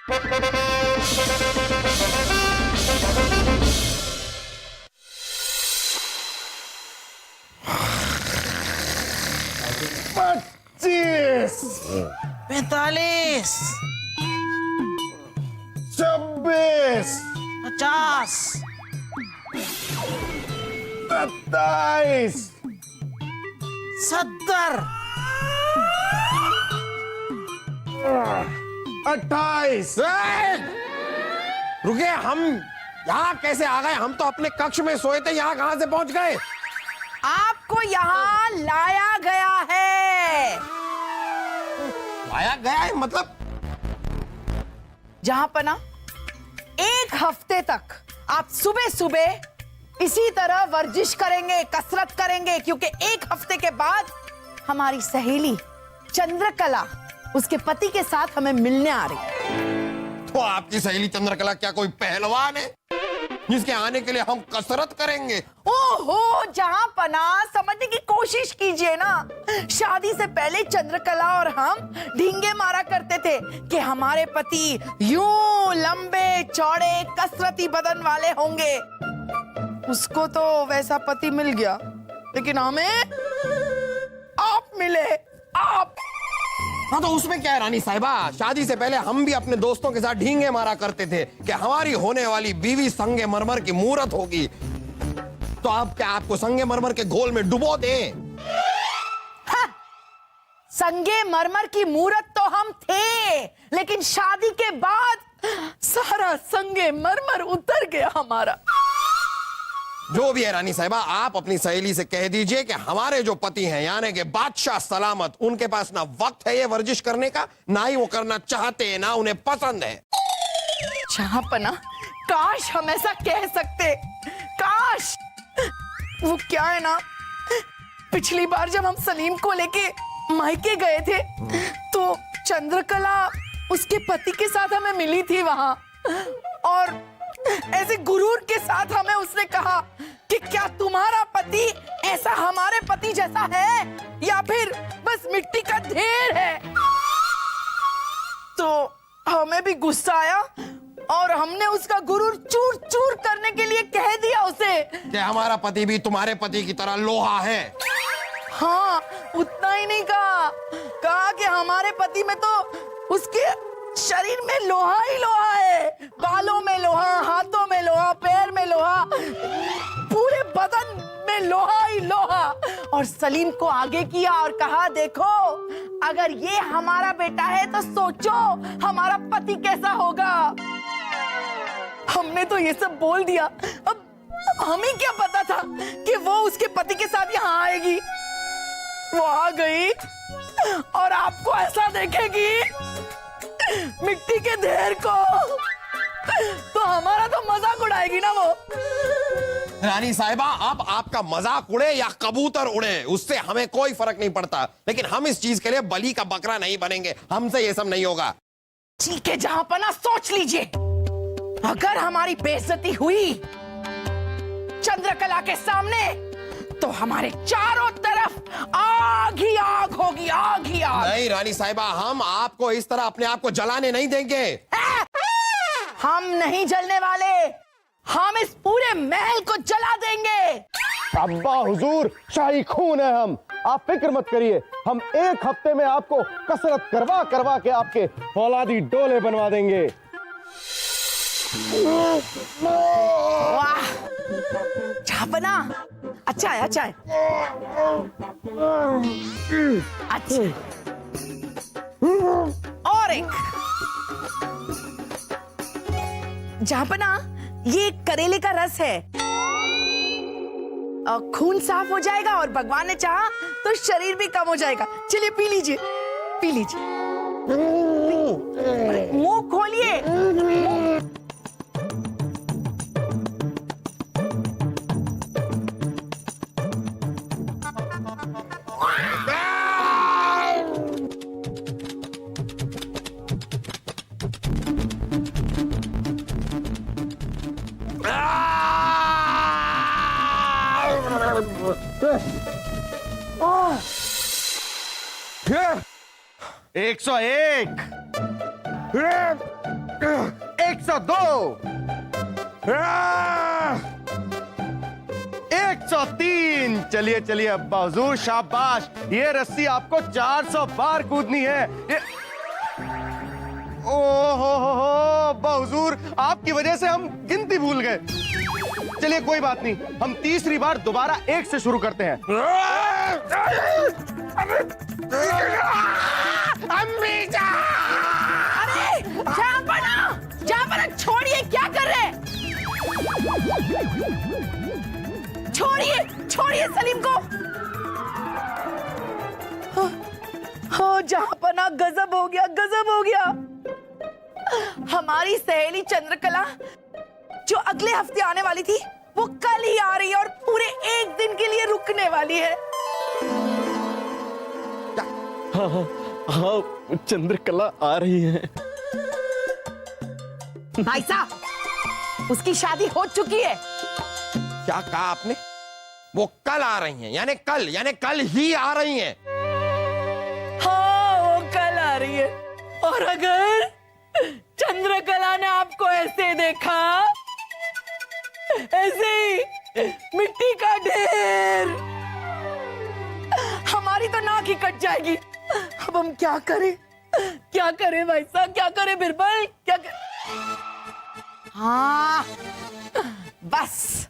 पच्चीस, 45, 26, 50, 27, 70, 28। रुके, हम यहाँ कैसे आ गए? हम तो अपने कक्ष में सोए थे, यहाँ कहाँ से पहुंच गए? आपको यहाँ लाया गया है। आया गया है मतलब? जहां पना 1 हफ्ते तक आप सुबह सुबह इसी तरह वर्जिश करेंगे, कसरत करेंगे, क्योंकि 1 हफ्ते के बाद हमारी सहेली चंद्रकला उसके पति के साथ हमें मिलने आ रही है। तो आपकी सहेली चंद्रकला क्या कोई पहलवान है जिसके आने के लिए हम कसरत करेंगे? ओहो, जहां पना समझने की कोशिश कीजिए ना। शादी से पहले चंद्रकला और हम ढींगे मारा करते थे कि हमारे पति यूं लंबे चौड़े कसरती बदन वाले होंगे। उसको तो वैसा पति मिल गया, लेकिन हमें आप मिले, आप। हाँ, तो उसमें क्या है रानी साहिबा? शादी से पहले हम भी अपने दोस्तों के साथ ढींगे मारा करते थे कि हमारी होने वाली बीवी संगे मरमर की मूरत होगी। तो आप क्या आपको संगे मरमर के घोल में डुबो दे? हाँ, संगे मरमर की मूरत तो हम थे, लेकिन शादी के बाद सारा संगे मरमर उतर गया हमारा। जो भी है रानी साहिबा, आप अपनी सहेली से कह दीजिए कि हमारे जो पति हैं यानी कि बादशाह सलामत, उनके पास ना वक्त है ये वर्जिश करने का, ना ही वो करना चाहते हैं, ना उन्हें पसंद है। जहांपना, काश हम ऐसा कह सकते, काश। वो क्या है ना, पिछली बार जब हम सलीम को लेके मायके गए थे तो चंद्रकला उसके पति के साथ हमें मिली थी वहां, और ऐसे गुरूर के साथ हमें उसने कहा कि क्या तुम्हारा पति ऐसा हमारे पति जैसा है या फिर बस मिट्टी का ढेर है? तो हमें भी गुस्सा आया और हमने उसका गुरूर चूर चूर करने के लिए कह दिया उसे कि हमारा पति भी तुम्हारे पति की तरह लोहा है। हाँ, उतना ही नहीं कहा कि हमारे पति में तो उसके शरीर में लोहा ही लोहा है, बालों में लोहा, हाथों में लोहा, पैर में लोहा, पूरे बदन में लोहा ही लोहा। और सलीम को आगे किया और कहा, देखो अगर ये हमारा बेटा है तो सोचो हमारा पति कैसा होगा। हमने तो ये सब बोल दिया, अब हमें क्या पता था कि वो उसके पति के साथ यहाँ आएगी। वो आ गई और आपको ऐसा देखेगी, मिट्टी के ढेर को, तो हमारा तो मजाक उड़ाएगी ना वो। रानी साहिबा, अब आपका मजाक उड़े या कबूतर उड़े उससे हमें कोई फर्क नहीं पड़ता, लेकिन हम इस चीज के लिए बलि का बकरा नहीं बनेंगे। हमसे ये सब नहीं होगा। ठीक है जहांपना, सोच लीजिए, अगर हमारी बेइज्जती हुई चंद्रकला के सामने तो हमारे चारों तरफ आग ही आग होगी, आग ही आग। नहीं रानी साहिबा, हम आपको इस तरह अपने आप को जलाने नहीं देंगे। हम नहीं जलने वाले, हम इस पूरे महल को जला देंगे। अब्बा हुजूर, शाही खून है हम, आप फिक्र मत करिए। हम 1 हफ्ते में आपको कसरत करवा करवा के आपके फौलादी डोले बनवा देंगे। वाह, झापना, अच्छा है, अच्छा है, अच्छा। और एक झापना, ये करेले का रस है, खून साफ हो जाएगा और भगवान ने चाहा तो शरीर भी कम हो जाएगा। चलिए पी लीजिए, पी लीजिए, मुंह खोलिए। ये 101, 102, 103। चलिए चलिए अब्बा हुजूर, शाबाश। ये रस्सी आपको 400 बार कूदनी है। ये ओहो हो अब्बा हुजूर, आपकी वजह से हम गिनती भूल गए। चलिए कोई बात नहीं, हम तीसरी बार दोबारा 1 से शुरू करते हैं। अम्मी जान! अरे जहाँ छोड़िए, क्या कर रहे हैं? छोड़िए सलीम को। हो जहाँपना, गजब हो गया। हमारी सहेली चंद्रकला जो अगले हफ्ते आने वाली थी, वो कल ही आ रही है और पूरे 1 दिन के लिए रुकने वाली है। हाँ, चंद्रकला आ रही है। भाई साहब, उसकी शादी हो चुकी है। क्या कहा आपने? वो कल आ रही हैं, यानी कल ही आ रही हैं। हाँ, वो कल आ रही है। और अगर चंद्रकला ने आपको ऐसे देखा, ऐसे ही मिट्टी का ढेर, हमारी तो नाक ही कट जाएगी। अब हम क्या करें भाई साहब, क्या करें बिरबल, क्या करें? हाँ, बस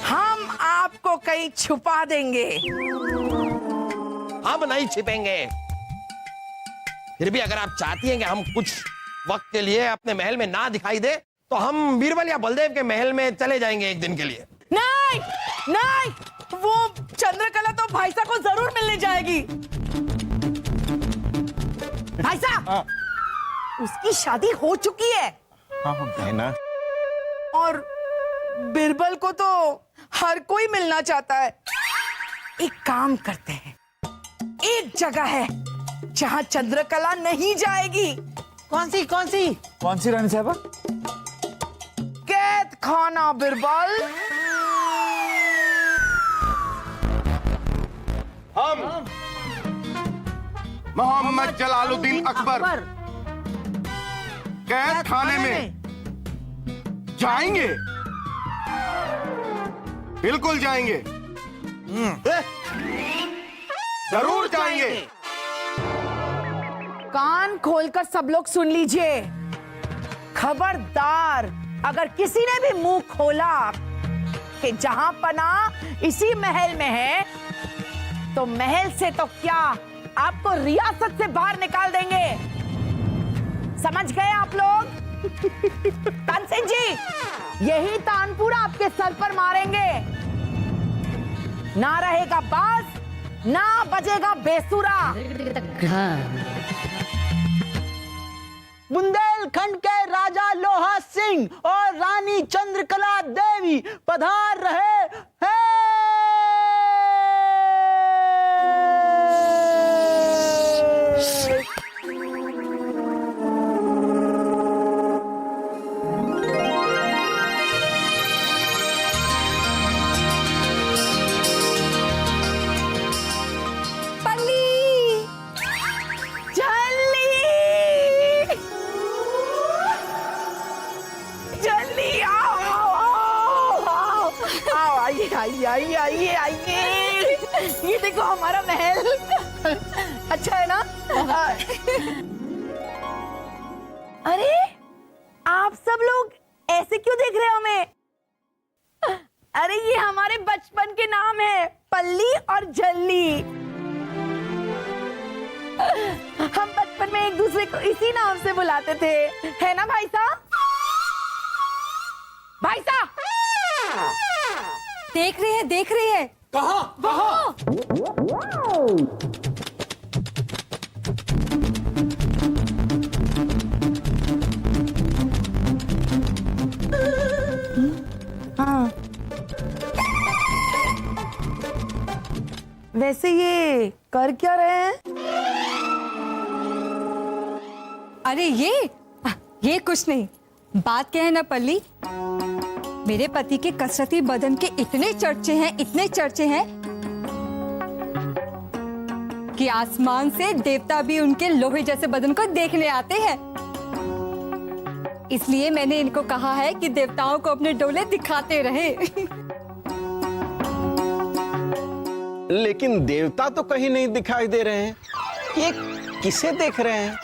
हम आपको कहीं छुपा देंगे। हम नहीं छिपेंगे। फिर भी अगर आप चाहती हैं कि हम कुछ वक्त के लिए अपने महल में ना दिखाई दे, तो हम बीरबल या बलदेव के महल में चले जाएंगे 1 दिन के लिए। नहीं, वो चंद्रकला तो भाई साहब को जरूर मिलने जाएगी। भाई साहब, उसकी शादी हो चुकी है। है ना? और बिरबल को तो हर कोई मिलना चाहता है। एक काम करते हैं, एक जगह है जहां चंद्रकला नहीं जाएगी। कौन सी रानी साहबा? कैद खाना बिरबल। हम मोहम्मद जलालुद्दीन अकबर कैद खाने में जाएंगे। बिल्कुल जाएंगे। जरूर जाएंगे। कान खोलकर सब लोग सुन लीजिए। खबरदार, अगर किसी ने भी मुंह खोला कि जहां पना इसी महल में है, तो महल से तो क्या, आपको रियासत से बाहर निकाल देंगे। समझ गए आप लोग? तानसेन जी, यही तानपुर आपके सर पर मारेंगे। ना रहेगा बास, ना बजेगा बेसुरा। बुंदेलखंड के राजा लोहा सिंह और रानी चंद्रकला देवी पधार रहे हैं। आइए। ये देखो हमारा महल। अच्छा है ना? अरे आप सब लोग ऐसे क्यों देख रहे हो हमें? अरे ये हमारे बचपन के नाम है, पल्ली और जल्ली। हम बचपन में एक दूसरे को इसी नाम से बुलाते थे, है ना भाई साहब? भाई साहब देख रही है। कहाँ? हाँ। वैसे ये कर क्या रहे हैं? अरे ये कुछ नहीं। बात क्या है ना पल्ली, मेरे पति के कसरती बदन के इतने चर्चे हैं कि आसमान से देवता भी उनके लोहे जैसे बदन को देखने आते हैं। इसलिए मैंने इनको कहा है कि देवताओं को अपने डोले दिखाते रहे। लेकिन देवता तो कहीं नहीं दिखाई दे रहे हैं, ये किसे देख रहे हैं?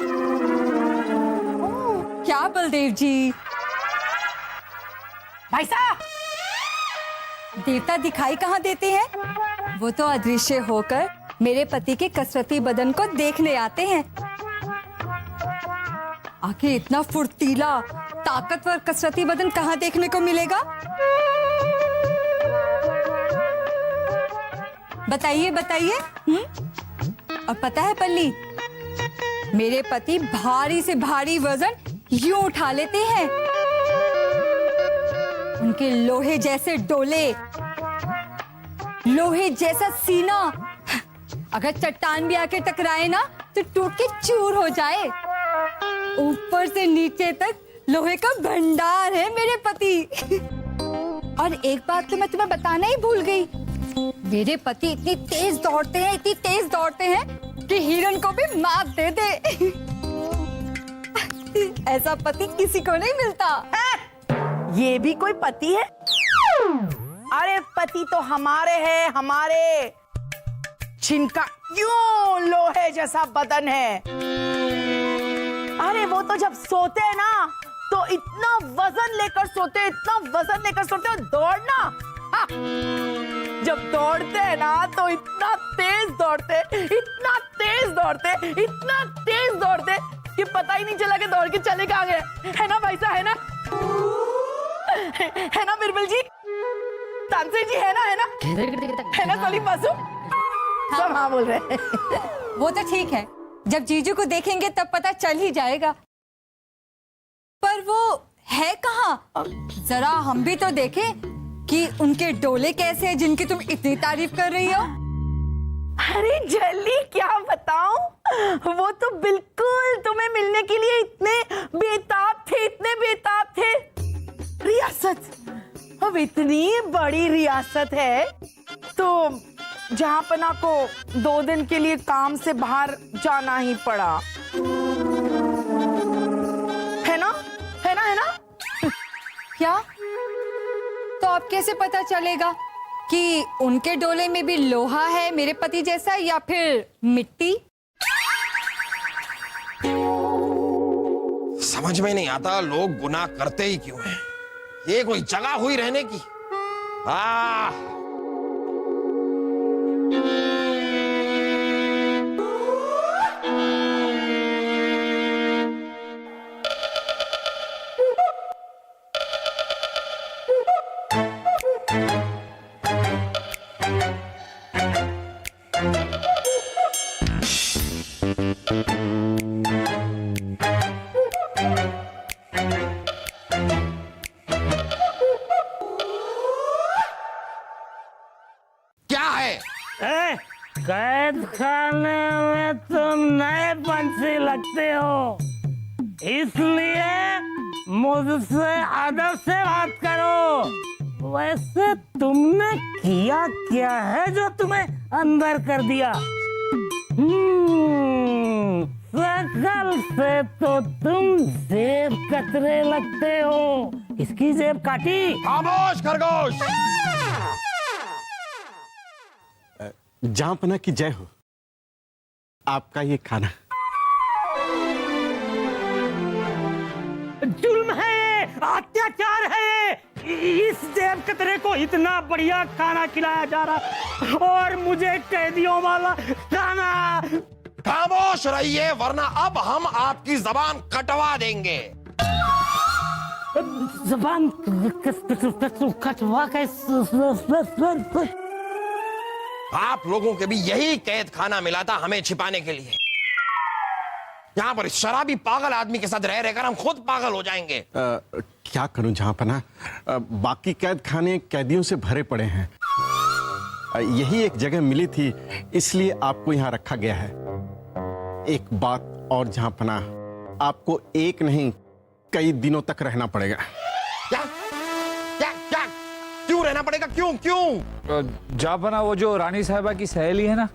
क्या बलदेव जी? भाई साहब, देवता दिखाई कहाँ देते हैं? वो तो अदृश्य होकर मेरे पति के कसरती बदन को देखने आते हैं। आखिर इतना फुर्तीला, ताकतवर कसरती बदन कहाँ देखने को मिलेगा? बताइए बताइए। और पता है पल्ली, मेरे पति भारी से भारी वजन यूं उठा लेते हैं। उनके लोहे जैसे डोले, लोहे जैसा सीना, अगर चट्टान भी आके टकराए ना तो टूट के चूर हो जाए। ऊपर से नीचे तक लोहे का भंडार है मेरे पति। और एक बात तो मैं तुम्हें बताना ही भूल गई, मेरे पति इतनी तेज दौड़ते हैं, इतनी तेज दौड़ते हैं कि हिरन को भी मात दे दे। ऐसा पति किसी को नहीं मिलता। ये भी कोई पति है? अरे पति तो हमारे हैं, हमारे, जिनका यूं लोहे जैसा बदन है। अरे वो तो जब सोते हैं ना तो इतना वजन लेकर सोते, इतना वजन लेकर सोते और दौड़ना, हाँ। जब दौड़ते हैं ना तो इतना तेज दौड़ते, इतना तेज दौड़ते, इतना तेज दौड़ते कि पता ही नहीं चला कि दौड़ के चले कहाँ गए। है ना भाई साहब, है ना? है ना बिरबल जी, तानसेन जी, है ना? है ना सलीम बासु? सब हाँ बोल रहे हैं। वो तो ठीक है, जब जीजू को देखेंगे तब पता चल ही जाएगा। पर वो है कहाँ? जरा हम भी तो देखें कि उनके डोले कैसे हैं जिनकी तुम इतनी तारीफ कर रही हो। अरे जल्दी क्या बताऊं, वो तो बिल्कुल तुम्हें मिलने के लिए इतने बेताब थे, इतने बेताब थे। रियासत, अब इतनी बड़ी रियासत है तो जहांपना को 2 दिन के लिए काम से बाहर जाना ही पड़ा। है ना? है ना? है ना? क्या? तो अब कैसे पता चलेगा कि उनके डोले में भी लोहा है मेरे पति जैसा या फिर मिट्टी? समझ में नहीं आता लोग गुनाह करते ही क्यों हैं। ये कोई जगह हुई रहने की? कैद खाने में तुम नए पंछी लगते हो, इसलिए मुझसे अदब से बात करो। वैसे तुमने किया क्या है जो तुम्हें अंदर कर दिया? शकल से तो तुम जेब कतरे लगते हो। इसकी जेब काटी? खामोश खरगोश। जहांपना की जय हो। आपका ये खाना जुल्म है, अत्याचार है। इस जेब कतरे को इतना बढ़िया खाना खिलाया जा रहा और मुझे कैदियों वाला खाना। खामोश रहिए वरना अब हम आपकी जबान कटवा देंगे। जबान कटवा कैसे? आप लोगों के भी यही कैद खाना मिला था हमें छिपाने के लिए। यहाँ पर इस शराबी पागल आदमी के साथ रह रहकर हम खुद पागल हो जाएंगे। क्या करूं जहांपना, बाकी कैद खाने कैदियों से भरे पड़े हैं। यही एक जगह मिली थी इसलिए आपको यहाँ रखा गया है। एक बात और जहांपना, आपको एक नहीं कई दिनों तक रहना पड़ेगा। क्या क्या क्या? क्यों रहना पड़ेगा? क्यों क्यों? जापना, वो जो रानी साहिबा की सहेली है ना,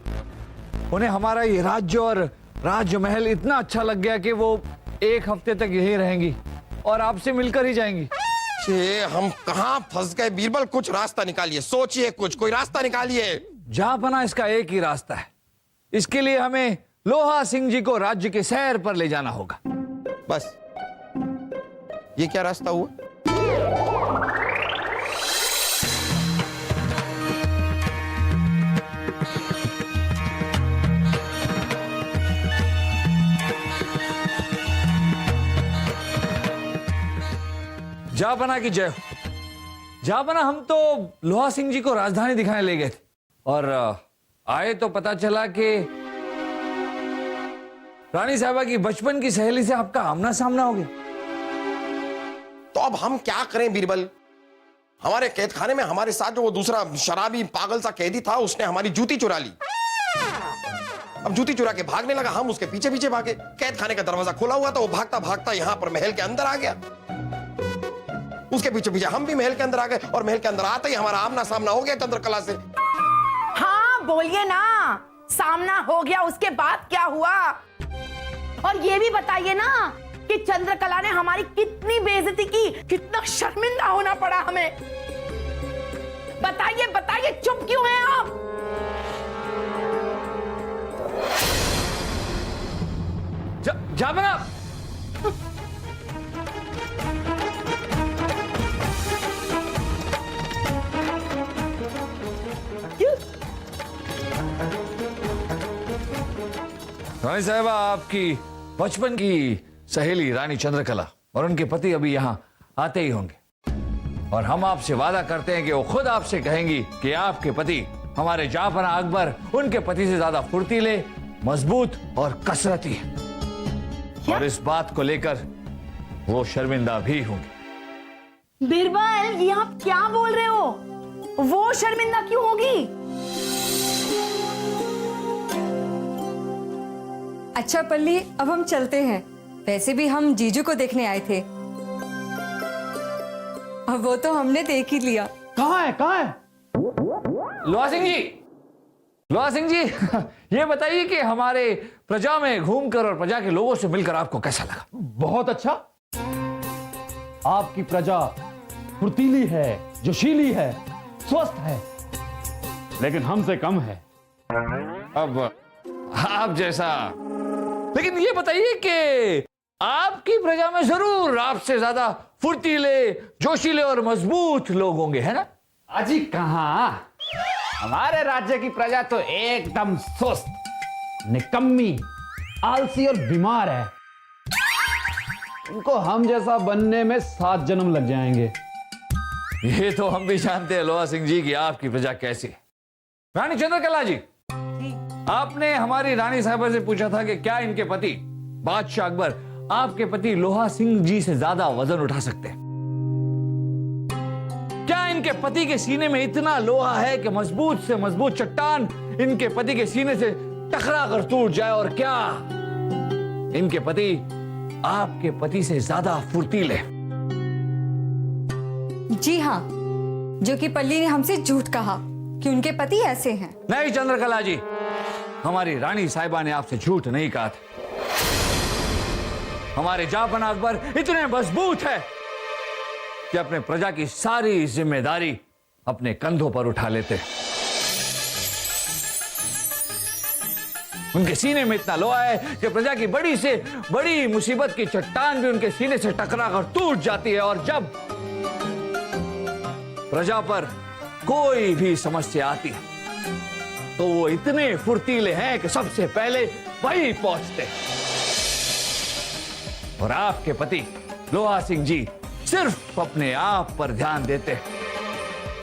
उन्हें हमारा ये राज्य और राजमहल इतना अच्छा लग गया कि वो 1 हफ्ते तक यहीं रहेंगी और आपसे मिलकर ही जाएंगी। ये हम कहाँ फंस गए बीरबल, कुछ रास्ता निकालिए, सोचिए, कुछ कोई रास्ता निकालिए। जहां पना इसका एक ही रास्ता है। इसके लिए हमें लोहा सिंह जी को राज्य के सैर पर ले जाना होगा। बस ये क्या रास्ता हुआ? जापना की जय हो। जापना, हम तो लोहा सिंह जी को राजधानी दिखाने ले गए थे और आए तो पता चला कि रानी साहबा की बचपन की सहेली से आपका आमना सामना हो गया। तो अब हम क्या करें बीरबल? हमारे कैद खाने में हमारे साथ जो वो दूसरा शराबी पागल सा कैदी था, उसने हमारी जूती चुरा ली। अब जूती चुरा के भागने लगा, हम उसके पीछे पीछे भागे। कैद खाने का दरवाजा खुला हुआ था, वो भागता भागता यहां पर महल के अंदर आ गया। उसके पीछे पीछे हम भी महल के अंदर आ गए और महल के अंदर आते ही हमारा आमना सामना हो गया चंद्रकला से। हाँ बोलिए ना, सामना हो गया, उसके बाद क्या हुआ? और ये भी बताइए ना कि चंद्रकला ने हमारी कितनी बेइज्जती की, कितना शर्मिंदा होना पड़ा हमें। बताइए बताइए, चुप क्यों हैं आप? जापना, रानी साहबा, आपकी बचपन की सहेली रानी चंद्रकला और उनके पति अभी यहां आते ही होंगे और हम आपसे वादा करते हैं कि वो खुद आपसे कहेंगी कि आपके पति हमारे जापना अकबर उनके पति से ज्यादा फुर्तीले, मजबूत और कसरती है। और इस बात को लेकर वो शर्मिंदा भी होंगी। बीरबल, ये आप क्या बोल रहे हो? वो शर्मिंदा क्यों होगी? अच्छा पल्ली, अब हम चलते हैं। वैसे भी हम जीजू को देखने आए थे, अब वो तो हमने देख ही लिया। कहाँ है, कहाँ है? लोहा सिंह जी, लोहा सिंह जी, ये बताइए कि हमारे प्रजा में घूमकर और प्रजा के लोगों से मिलकर आपको कैसा लगा? बहुत अच्छा। आपकी प्रजा फुर्तीली है, जोशीली है, स्वस्थ है, लेकिन हमसे कम है। अब आप जैसा, लेकिन ये बताइए कि आपकी प्रजा में जरूर आपसे ज्यादा फुर्तीले, जोशीले और मजबूत लोग होंगे, है ना? अजी कहां, हमारे राज्य की प्रजा तो एकदम सुस्त, निकम्मी, आलसी और बीमार है। उनको हम जैसा बनने में 7 जन्म लग जाएंगे। ये तो हम भी जानते हैं लोहा सिंह जी की आपकी प्रजा कैसी है। रानी चंद्रकला जी, आपने हमारी रानी साहबा से पूछा था कि क्या इनके पति बादशाह अकबर आपके पति लोहा सिंह जी से ज्यादा वजन उठा सकते हैं? क्या इनके पति के सीने में इतना लोहा है कि मजबूत से मजबूत चट्टान इनके पति के सीने से टकरा कर टूट जाए? और क्या इनके पति आपके पति से ज्यादा फुर्तीले? जी हाँ, जो कि पल्ली ने हमसे झूठ कहा कि उनके पति ऐसे हैं। नहीं चंद्रकला जी, हमारी रानी साहिबा ने आपसे झूठ नहीं कहा था। हमारे जापना अकबर इतने मजबूत है कि अपने प्रजा की सारी जिम्मेदारी अपने कंधों पर उठा लेते हैं। उनके सीने में इतना लोहा है कि प्रजा की बड़ी से बड़ी मुसीबत की चट्टान भी उनके सीने से टकराकर टूट जाती है। और जब प्रजा पर कोई भी समस्या आती है तो वो इतने फुर्तीले हैं कि सबसे पहले वही पहुंचते हैं। और आपके पति लोहा सिंह जी सिर्फ अपने आप पर ध्यान देते हैं,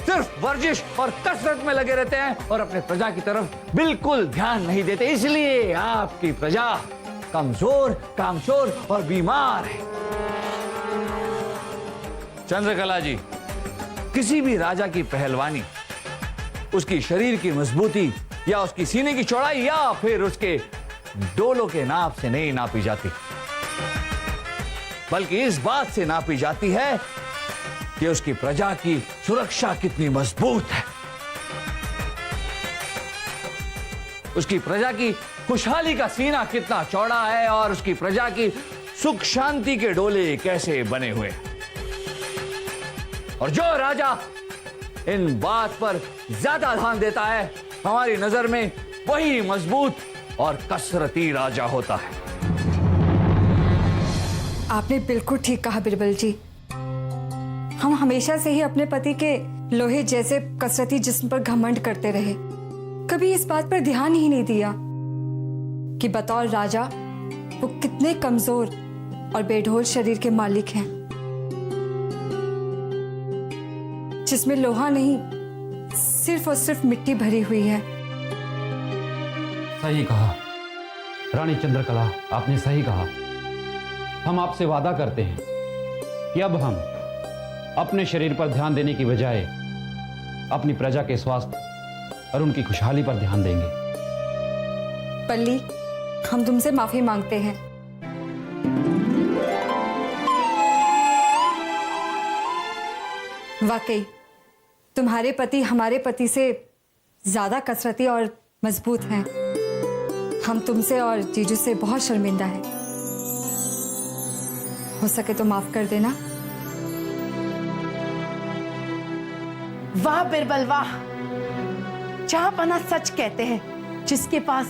सिर्फ वर्जिश और कसरत में लगे रहते हैं और अपने प्रजा की तरफ बिल्कुल ध्यान नहीं देते। इसलिए आपकी प्रजा कमजोर, कामचोर और बीमार है। चंद्रकला जी, किसी भी राजा की पहलवानी उसकी शरीर की मजबूती या उसकी सीने की चौड़ाई या फिर उसके डोलों के नाप से नहीं नापी जाती, बल्कि इस बात से नापी जाती है कि उसकी प्रजा की सुरक्षा कितनी मजबूत है, उसकी प्रजा की खुशहाली का सीना कितना चौड़ा है और उसकी प्रजा की सुख शांति के डोले कैसे बने हुए हैं। और जो राजा इन बात पर ज्यादा ध्यान देता है, हमारी नजर में वही मजबूत और कसरती राजा होता है। आपने बिल्कुल ठीक कहा बिरबल जी। हम हमेशा से ही अपने पति के लोहे जैसे कसरती जिस्म पर घमंड करते रहे, कभी इस बात पर ध्यान ही नहीं दिया कि बतौर राजा वो कितने कमजोर और बेढोल शरीर के मालिक हैं, जिसमें लोहा नहीं सिर्फ और सिर्फ मिट्टी भरी हुई है। सही कहा रानी चंद्रकला, आपने सही कहा। हम आपसे वादा करते हैं कि अब हम अपने शरीर पर ध्यान देने की बजाय अपनी प्रजा के स्वास्थ्य और उनकी खुशहाली पर ध्यान देंगे। पल्ली, हम तुमसे माफी मांगते हैं। वाकई तुम्हारे पति हमारे पति से ज्यादा कसरती और मजबूत हैं। हम तुमसे और जीजू से बहुत शर्मिंदा हैं। हो सके तो माफ कर देना। वाह बिरबल वाह, जहांपना सच कहते हैं, जिसके पास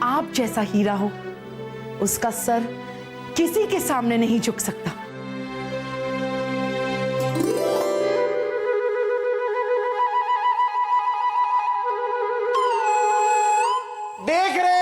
आप जैसा हीरा हो उसका सर किसी के सामने नहीं झुक सकता। देख रहे